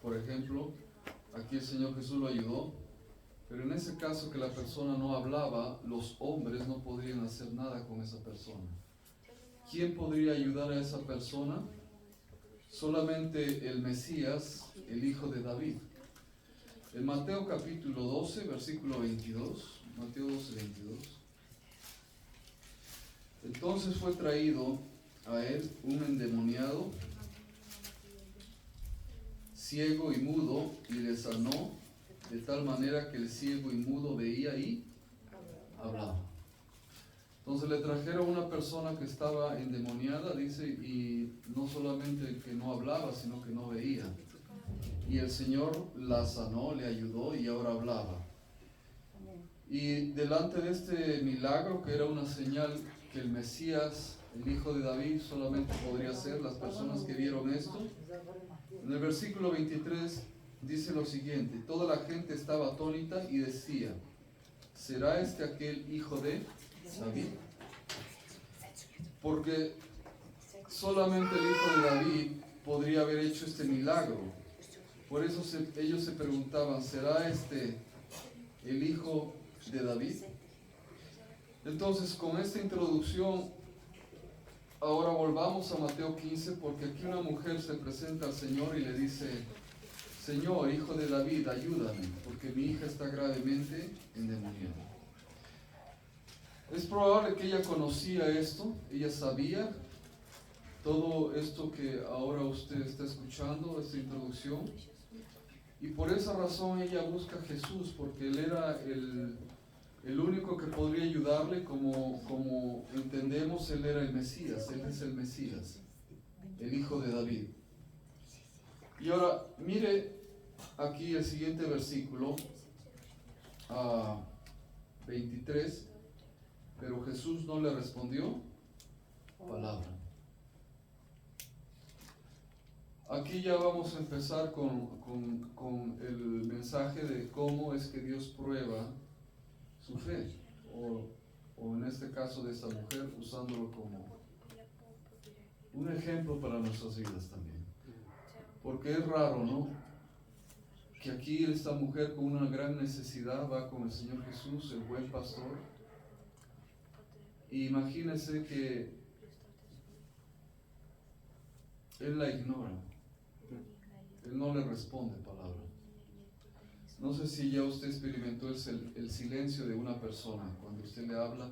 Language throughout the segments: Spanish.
por ejemplo, aquí el Señor Jesús lo ayudó, pero en ese caso que la persona no hablaba, los hombres no podrían hacer nada con esa persona. ¿Quién podría ayudar a esa persona? Solamente el Mesías, el hijo de David. En Mateo capítulo 12, versículo 22, Mateo 12, 22. Entonces fue traído a él un endemoniado, ciego y mudo, y le sanó de tal manera que el ciego y mudo veía y hablaba. Entonces le trajeron una persona que estaba endemoniada, dice, y no solamente que no hablaba, sino que no veía. Y el Señor la sanó, le ayudó y ahora hablaba. Y delante de este milagro, que era una señal que el Mesías, el hijo de David, solamente podría hacer, las personas que vieron esto, en el versículo 23 dice lo siguiente: toda la gente estaba atónita y decía, ¿será este aquel hijo de David? Porque solamente el hijo de David podría haber hecho este milagro. Por eso ellos se preguntaban, ¿será este el hijo de David? Entonces, con esta introducción, ahora volvamos a Mateo 15, porque aquí una mujer se presenta al Señor y le dice, Señor, hijo de David, ayúdame, porque mi hija está gravemente endemoniada. Es probable que ella conocía esto, ella sabía todo esto que ahora usted está escuchando, esta introducción, y por esa razón ella busca a Jesús, porque él era el único que podría ayudarle, como entendemos, él era el Mesías, él es el Mesías, el hijo de David. Y ahora, mire aquí el siguiente versículo, 23, pero Jesús no le respondió palabra. Aquí ya vamos a empezar con el mensaje de cómo es que Dios prueba su fe, o en este caso de esta mujer, usándolo como un ejemplo para nuestras vidas también. Porque es raro, ¿no? Que aquí esta mujer con una gran necesidad va con el Señor Jesús, el buen pastor, y imagínese que Él la ignora, Él no le responde palabra. No sé si ya usted experimentó el silencio de una persona, cuando usted le habla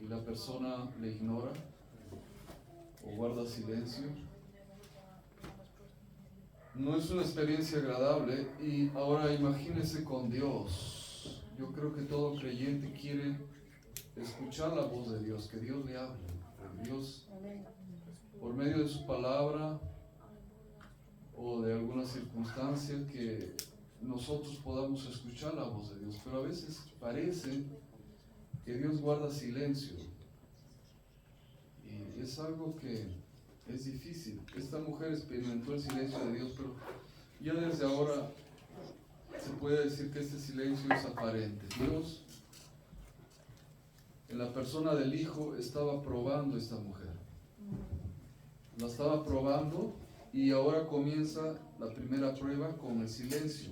y la persona le ignora o guarda silencio. No es una experiencia agradable, y ahora imagínese con Dios. Yo creo que todo creyente quiere escuchar la voz de Dios, que Dios le hable, Dios por medio de su palabra o de alguna circunstancia, que nosotros podamos escuchar la voz de Dios. Pero a veces parece que Dios guarda silencio, y es algo que es difícil. Esta mujer experimentó el silencio de Dios, pero ya desde ahora se puede decir que este silencio es aparente. Dios, en la persona del Hijo, estaba probando a esta mujer. La estaba probando, y ahora comienza la primera prueba con el silencio.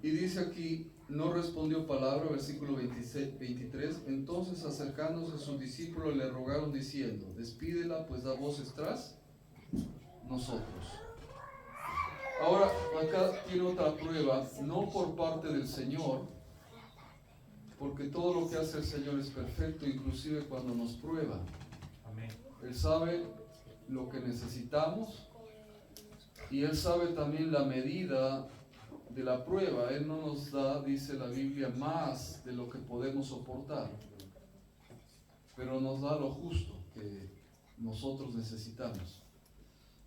Y dice aquí, no respondió palabra, versículo 23. Entonces, acercándose a sus discípulos, le rogaron diciendo, despídela, pues da voces tras nosotros. Ahora, acá tiene otra prueba, no por parte del Señor, porque todo lo que hace el Señor es perfecto, inclusive cuando nos prueba. Amén. Él sabe lo que necesitamos, y Él sabe también la medida de la prueba. Él no nos da, dice la Biblia, más de lo que podemos soportar, pero nos da lo justo que nosotros necesitamos.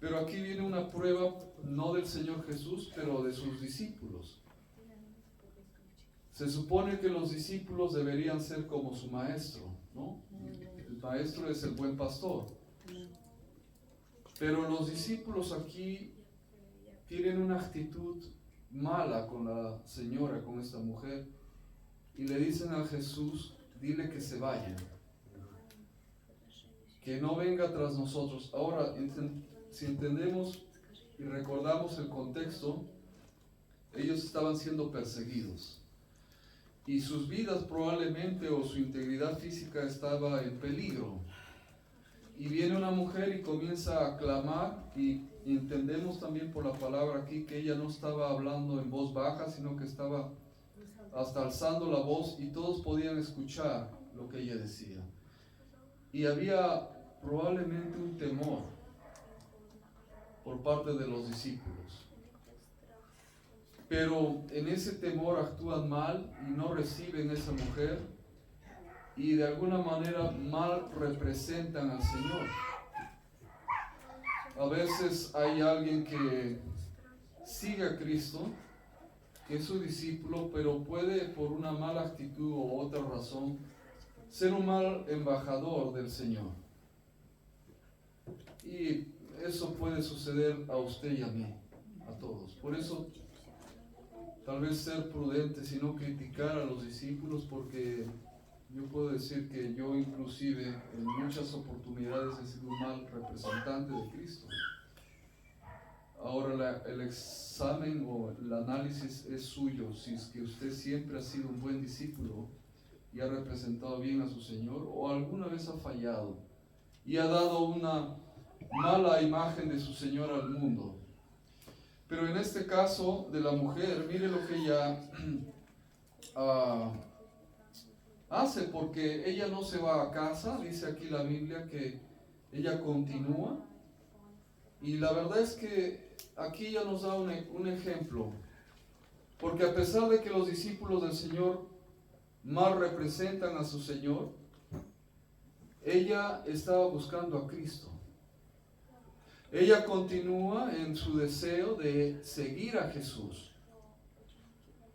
Pero aquí viene una prueba, no del Señor Jesús, pero de sus discípulos. Se supone que los discípulos deberían ser como su maestro, ¿no? El maestro es el buen pastor. Pero los discípulos aquí tienen una actitud mala con la señora, con esta mujer, y le dicen a Jesús, dile que se vaya, que no venga tras nosotros. Ahora, si entendemos y recordamos el contexto, ellos estaban siendo perseguidos y sus vidas probablemente o su integridad física estaba en peligro. Y viene una mujer y comienza a clamar, y entendemos también por la palabra aquí que ella no estaba hablando en voz baja, sino que estaba hasta alzando la voz y todos podían escuchar lo que ella decía. Y había probablemente un temor por parte de los discípulos. Pero en ese temor actúan mal y no reciben esa mujer y de alguna manera mal representan al Señor. A veces hay alguien que sigue a Cristo, que es su discípulo, pero puede por una mala actitud o otra razón ser un mal embajador del Señor. Y eso puede suceder a usted y a mí, a todos. Por eso, tal vez ser prudentes y no criticar a los discípulos, porque yo puedo decir que yo inclusive en muchas oportunidades he sido un mal representante de Cristo. Ahora el examen o el análisis es suyo, si es que usted siempre ha sido un buen discípulo y ha representado bien a su Señor, o alguna vez ha fallado y ha dado una mala imagen de su Señor al mundo. Pero en este caso de la mujer, mire lo que ella hace, porque ella no se va a casa, dice aquí la Biblia que ella continúa, y la verdad es que aquí ya nos da un ejemplo, porque a pesar de que los discípulos del Señor mal representan a su Señor, ella estaba buscando a Cristo. Ella continúa en su deseo de seguir a Jesús.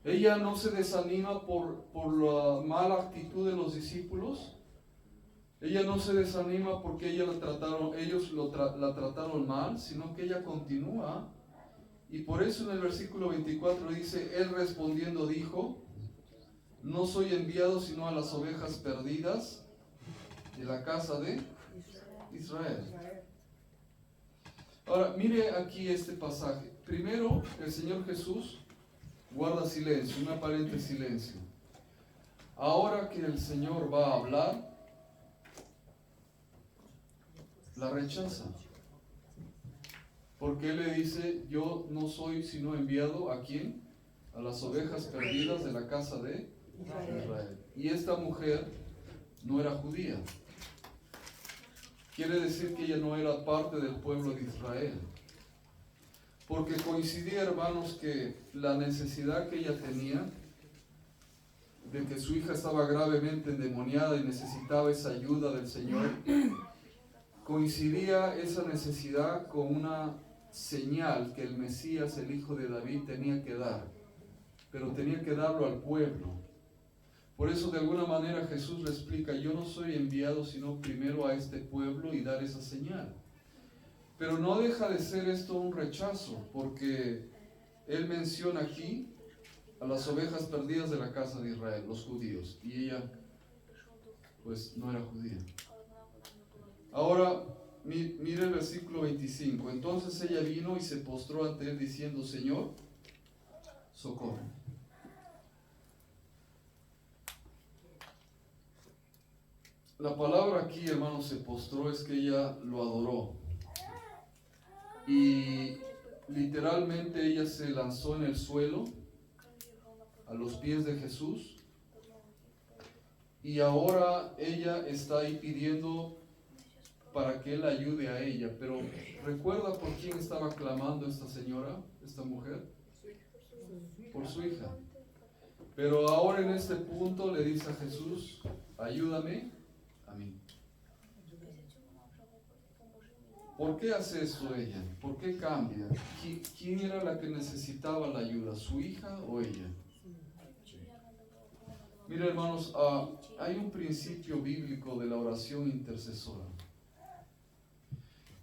Ella no se desanima por la mala actitud de los discípulos. Ella no se desanima porque ellos la trataron mal, sino que ella continúa. Y por eso en el versículo 24 dice, él respondiendo dijo, no soy enviado sino a las ovejas perdidas de la casa de Israel. Ahora, mire aquí este pasaje. Primero, el Señor Jesús guarda silencio, un aparente silencio. Ahora que el Señor va a hablar, la rechaza. Porque Él le dice, yo no soy sino enviado ¿a quién? A las ovejas perdidas de la casa de Israel. Y esta mujer no era judía. Quiere decir que ella no era parte del pueblo de Israel. Porque coincidía, hermanos, que la necesidad que ella tenía de que su hija estaba gravemente endemoniada y necesitaba esa ayuda del Señor, coincidía esa necesidad con una señal que el Mesías, el hijo de David, tenía que dar, pero tenía que darlo al pueblo. Por eso de alguna manera Jesús le explica, yo no soy enviado sino primero a este pueblo y dar esa señal. Pero no deja de ser esto un rechazo, porque Él menciona aquí a las ovejas perdidas de la casa de Israel, los judíos, y ella pues no era judía. Ahora mire el versículo 25. Entonces ella vino y se postró ante Él diciendo, Señor, socórreme. La palabra aquí, hermanos, se postró, es que ella lo adoró. Y literalmente ella se lanzó en el suelo a los pies de Jesús. Y ahora ella está ahí pidiendo para que Él ayude a ella. Pero ¿recuerda por quién estaba clamando esta señora, esta mujer? Por su hija. Pero ahora en este punto le dice a Jesús, ayúdame a mí. ¿Por qué hace eso ella? ¿Por qué cambia? ¿Quién era la que necesitaba la ayuda? ¿Su hija o ella? Mira, hermanos, hay un principio bíblico de la oración intercesora.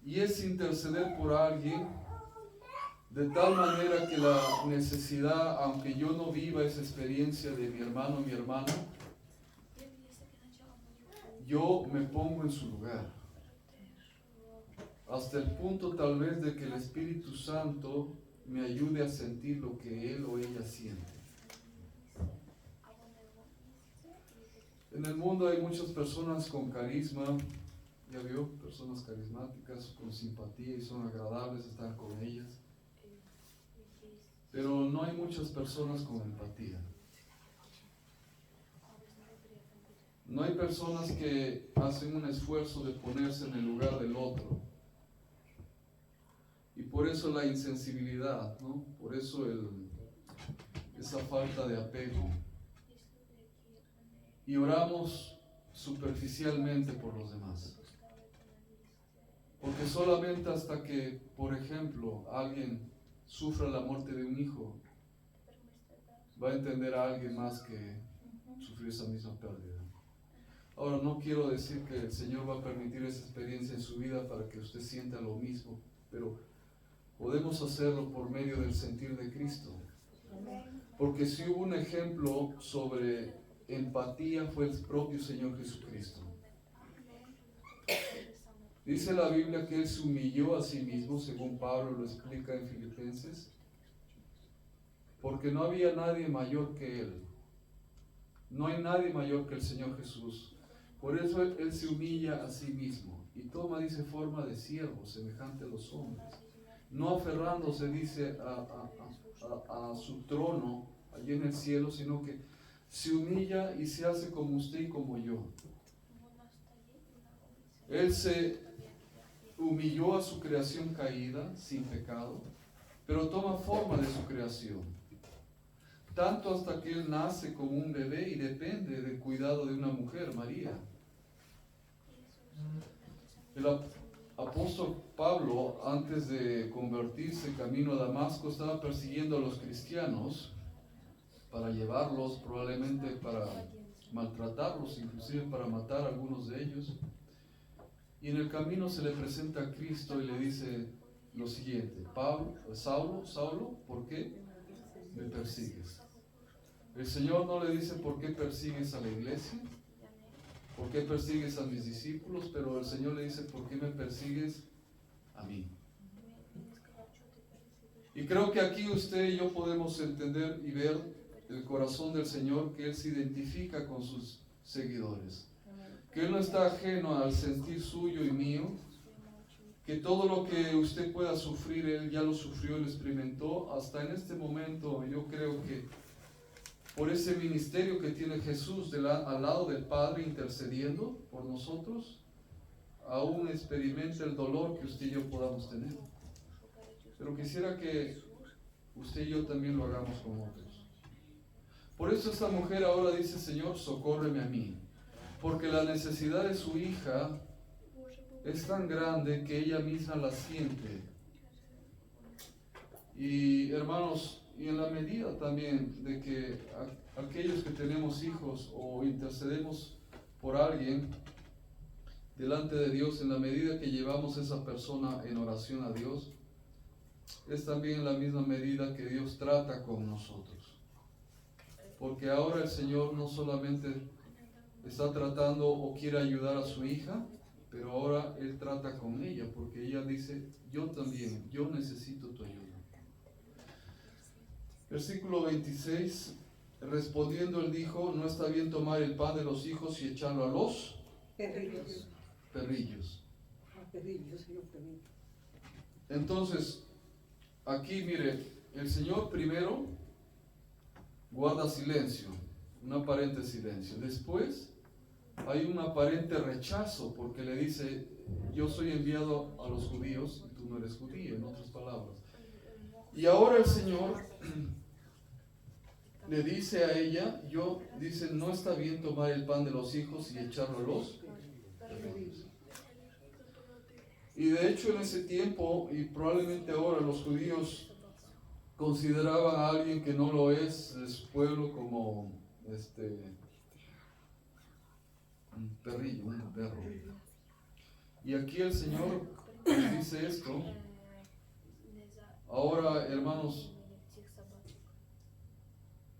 Y es interceder por alguien de tal manera que la necesidad, aunque yo no viva esa experiencia de mi hermano o mi hermana, yo me pongo en su lugar. hasta el punto tal vez de que el Espíritu Santo me ayude a sentir lo que él o ella siente. En el mundo hay muchas personas con carisma, ya vio, personas carismáticas, con simpatía y son agradables estar con ellas. Pero no hay muchas personas con empatía. No hay personas que hacen un esfuerzo de ponerse en el lugar del otro. Y por eso la insensibilidad, ¿no? Por eso esa falta de apego. Y oramos superficialmente por los demás. Porque solamente hasta que, por ejemplo, alguien sufra la muerte de un hijo, va a entender a alguien más que sufrió esa misma pérdida. Ahora, no quiero decir que el Señor va a permitir esa experiencia en su vida para que usted sienta lo mismo, pero podemos hacerlo por medio del sentir de Cristo. Porque si hubo un ejemplo sobre empatía, fue el propio Señor Jesucristo. Dice la Biblia que Él se humilló a sí mismo, según Pablo lo explica en Filipenses, porque no había nadie mayor que Él. No hay nadie mayor que el Señor Jesús. Por eso Él se humilla a sí mismo y toma, dice, forma de siervo, semejante a los hombres. No aferrándose, dice, a su trono allí en el cielo, sino que se humilla y se hace como usted y como yo. Él se humilló a su creación caída, sin pecado, pero toma forma de su creación. Tanto hasta que Él nace como un bebé y depende del cuidado de una mujer, María. El apóstol Pablo, antes de convertirse camino a Damasco, estaba persiguiendo a los cristianos para llevarlos, probablemente para maltratarlos, inclusive para matar a algunos de ellos. Y en el camino se le presenta a Cristo y le dice lo siguiente: Saulo, ¿por qué me persigues? El Señor no le dice por qué persigues a la iglesia, por qué persigues a mis discípulos, pero el Señor le dice por qué me persigues a mí. Y creo que aquí usted y yo podemos entender y ver el corazón del Señor, que Él se identifica con sus seguidores, que Él no está ajeno al sentir suyo y mío, que todo lo que usted pueda sufrir, Él ya lo sufrió, lo experimentó. Hasta en este momento yo creo que por ese ministerio que tiene Jesús al lado del Padre intercediendo por nosotros, aún experimenta el dolor que usted y yo podamos tener. Pero quisiera que usted y yo también lo hagamos con otros. Por eso esta mujer ahora dice: Señor, socórreme a mí, porque la necesidad de su hija es tan grande que ella misma la siente. Y hermanos, y en la medida también de que aquellos que tenemos hijos o intercedemos por alguien delante de Dios, en la medida que llevamos a esa persona en oración a Dios, es también la misma medida que Dios trata con nosotros. Porque ahora el Señor no solamente está tratando o quiere ayudar a su hija, pero ahora Él trata con ella, porque ella dice: yo también, yo necesito tu ayuda. Versículo 26, respondiendo Él dijo: no está bien tomar el pan de los hijos y echarlo a los perrillos. Entonces, aquí mire, el Señor primero guarda silencio, un aparente silencio. Después hay un aparente rechazo, porque le dice: yo soy enviado a los judíos y tú no eres judío, en otras palabras. Y ahora el Señor le dice a ella, dice: no está bien tomar el pan de los hijos y echarlo a los perrillos. Y de hecho en ese tiempo, y probablemente ahora, los judíos consideraban a alguien que no lo es de su pueblo como un perrillo, un perro. Y aquí el Señor dice esto. Ahora, hermanos,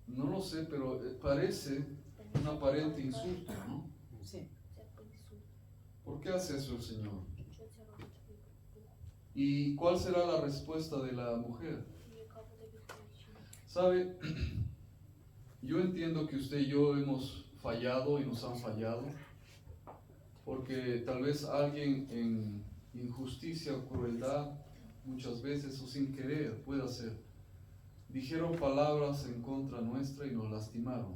no lo sé, pero parece un aparente insulto, ¿no? Sí. ¿Por qué hace eso el Señor? ¿Y cuál será la respuesta de la mujer? ¿Sabe? Yo entiendo que usted y yo hemos fallado y nos han fallado, porque tal vez alguien en injusticia o crueldad, muchas veces o sin querer, puede hacer, dijeron palabras en contra nuestra y nos lastimaron.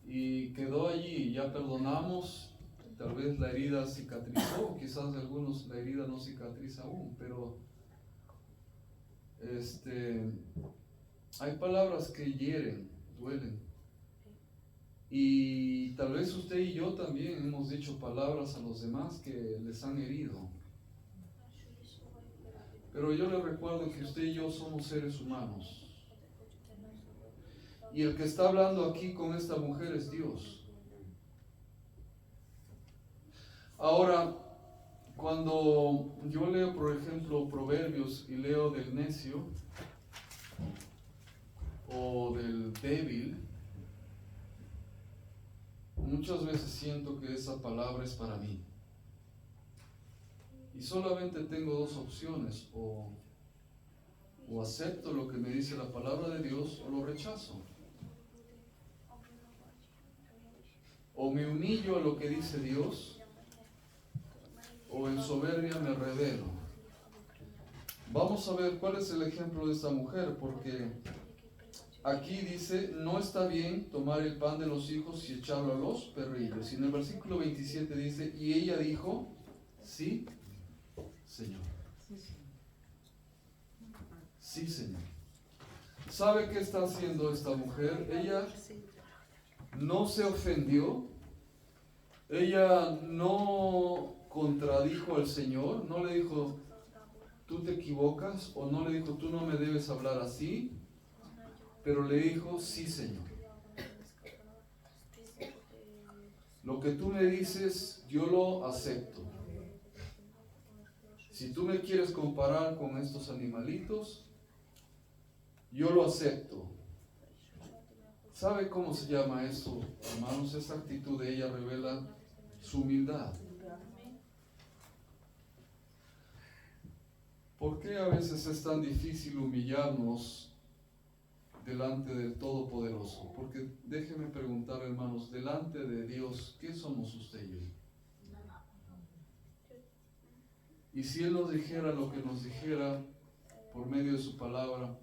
Y quedó allí, ya perdonamos, tal vez la herida cicatrizó, quizás de algunos la herida no cicatriza aún, pero hay palabras que hieren, duelen. Y tal vez usted y yo también hemos dicho palabras a los demás que les han herido. Pero yo le recuerdo que usted y yo somos seres humanos. Y el que está hablando aquí con esta mujer es Dios. Ahora, cuando yo leo, por ejemplo, Proverbios y leo del necio o del débil, muchas veces siento que esa palabra es para mí. Y solamente tengo dos opciones, o acepto lo que me dice la palabra de Dios o lo rechazo. O me humillo a lo que dice Dios, o en soberbia me rebelo. Vamos a ver cuál es el ejemplo de esta mujer, porque aquí dice, no está bien tomar el pan de los hijos y echarlo a los perrillos. Y en el versículo 27 dice, y ella dijo, sí, Señor. Sí, Señor. ¿Sabe qué está haciendo esta mujer? Ella no se ofendió, ella no contradijo al Señor, no le dijo, tú te equivocas, o no le dijo, tú no me debes hablar así, pero le dijo, sí, Señor. Lo que tú me dices, yo lo acepto. Si tú me quieres comparar con estos animalitos, yo lo acepto. ¿Sabe cómo se llama eso, hermanos? Esta actitud de ella revela su humildad. ¿Por qué a veces es tan difícil humillarnos delante del Todopoderoso? Porque déjenme preguntar, hermanos, delante de Dios, ¿qué somos usted y yo? Y si Él nos dijera lo que nos dijera por medio de su palabra,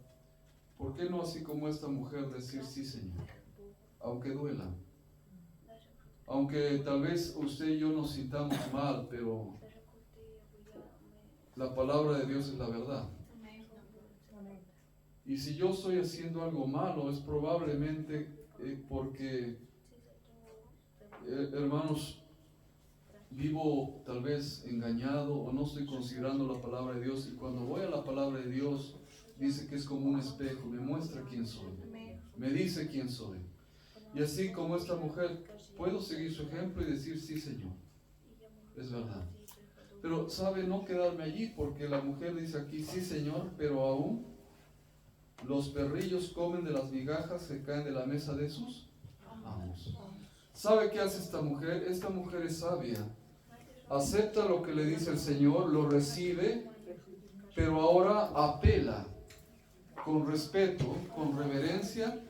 ¿por qué no así como esta mujer decir sí, Señor? Aunque duela. Aunque tal vez usted y yo nos sintamos mal, pero la palabra de Dios es la verdad. Y si yo estoy haciendo algo malo, es probablemente porque, hermanos, vivo tal vez engañado o no estoy considerando la palabra de Dios. Y cuando voy a la palabra de Dios, dice que es como un espejo, me muestra quién soy, me dice quién soy. Y así como esta mujer, puedo seguir su ejemplo y decir, sí, Señor, es verdad. Pero, ¿sabe? No quedarme allí, porque la mujer dice aquí, sí, Señor, pero aún los perrillos comen de las migajas que caen de la mesa de sus amos. ¿Sabe qué hace esta mujer? Esta mujer es sabia. Acepta lo que le dice el Señor, lo recibe, pero ahora apela con respeto, con reverencia.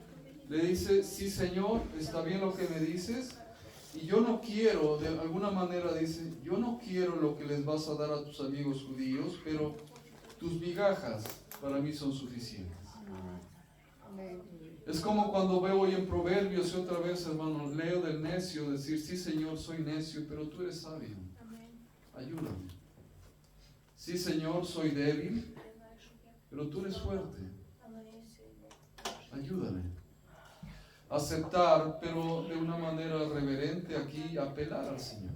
Le dice, sí, Señor, está bien lo que me dices, y yo no quiero, de alguna manera dice, yo no quiero lo que les vas a dar a tus amigos judíos, pero tus migajas para mí son suficientes. Es como cuando veo hoy en Proverbios, y otra vez, hermano, leo del necio, decir, sí, Señor, soy necio, pero tú eres sabio. Ayúdame. Sí, Señor, soy débil, pero tú eres fuerte. Ayúdame. Aceptar, pero de una manera reverente aquí, apelar al Señor.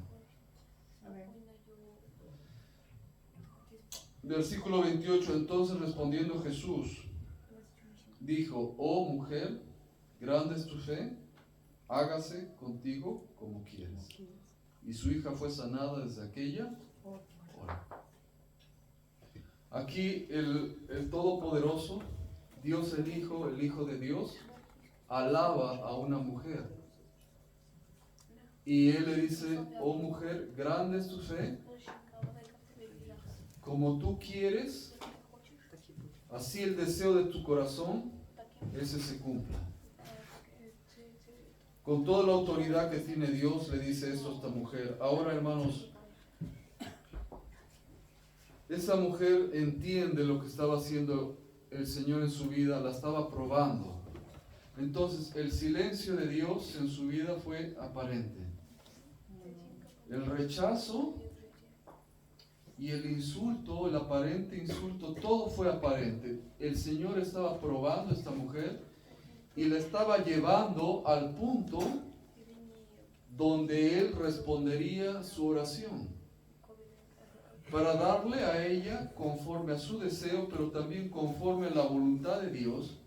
Versículo 28, entonces respondiendo Jesús, dijo, oh mujer, grande es tu fe, hágase contigo como quieres. Y su hija fue sanada desde aquella hora. Aquí el Todopoderoso, Dios el Hijo de Dios, alaba a una mujer. Y Él le dice, oh mujer, grande es tu fe, como tú quieres, así el deseo de tu corazón, ese se cumpla. Con toda la autoridad que tiene Dios, le dice esto a esta mujer. Ahora, hermanos, esa mujer entiende lo que estaba haciendo el Señor en su vida, la estaba probando. Entonces, el silencio de Dios en su vida fue aparente. El rechazo y el insulto, el aparente insulto, todo fue aparente. El Señor estaba probando a esta mujer y la estaba llevando al punto donde Él respondería su oración, para darle a ella conforme a su deseo, pero también conforme a la voluntad de Dios,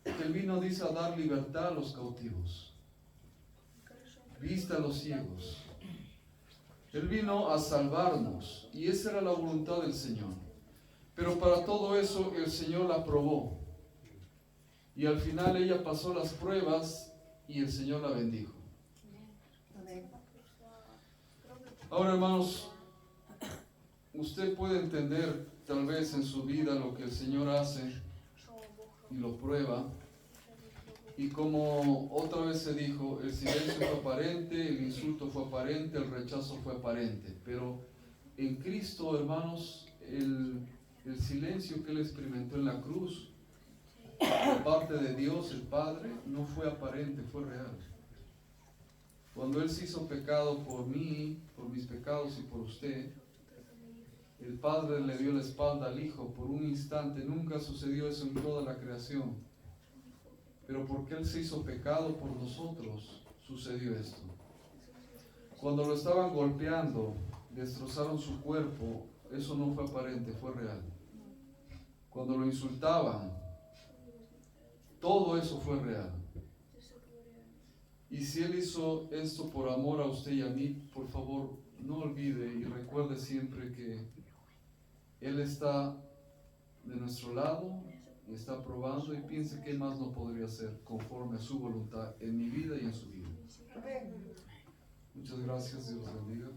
que Él vino, dice, a dar libertad a los cautivos, vista a los ciegos. Él vino a salvarnos y esa era la voluntad del Señor. Pero para todo eso el Señor la probó. Y al final ella pasó las pruebas y el Señor la bendijo. Ahora, hermanos, usted puede entender tal vez en su vida lo que el Señor hace y lo prueba. Y como otra vez se dijo, el silencio fue aparente, el insulto fue aparente, el rechazo fue aparente. Pero en Cristo, hermanos, el silencio que Él experimentó en la cruz, de parte de Dios el Padre, no fue aparente, fue real. Cuando Él se hizo pecado por mí, por mis pecados y por usted, el Padre le dio la espalda al Hijo por un instante. Nunca sucedió eso en toda la creación. Pero porque Él se hizo pecado por nosotros, sucedió esto. Cuando lo estaban golpeando, destrozaron su cuerpo, eso no fue aparente, fue real. Cuando lo insultaban, todo eso fue real. Y si Él hizo esto por amor a usted y a mí, por favor, no olvide y recuerde siempre que Él está de nuestro lado y está probando y piense qué más no podría hacer conforme a su voluntad en mi vida y en su vida. Muchas gracias, Dios los bendiga.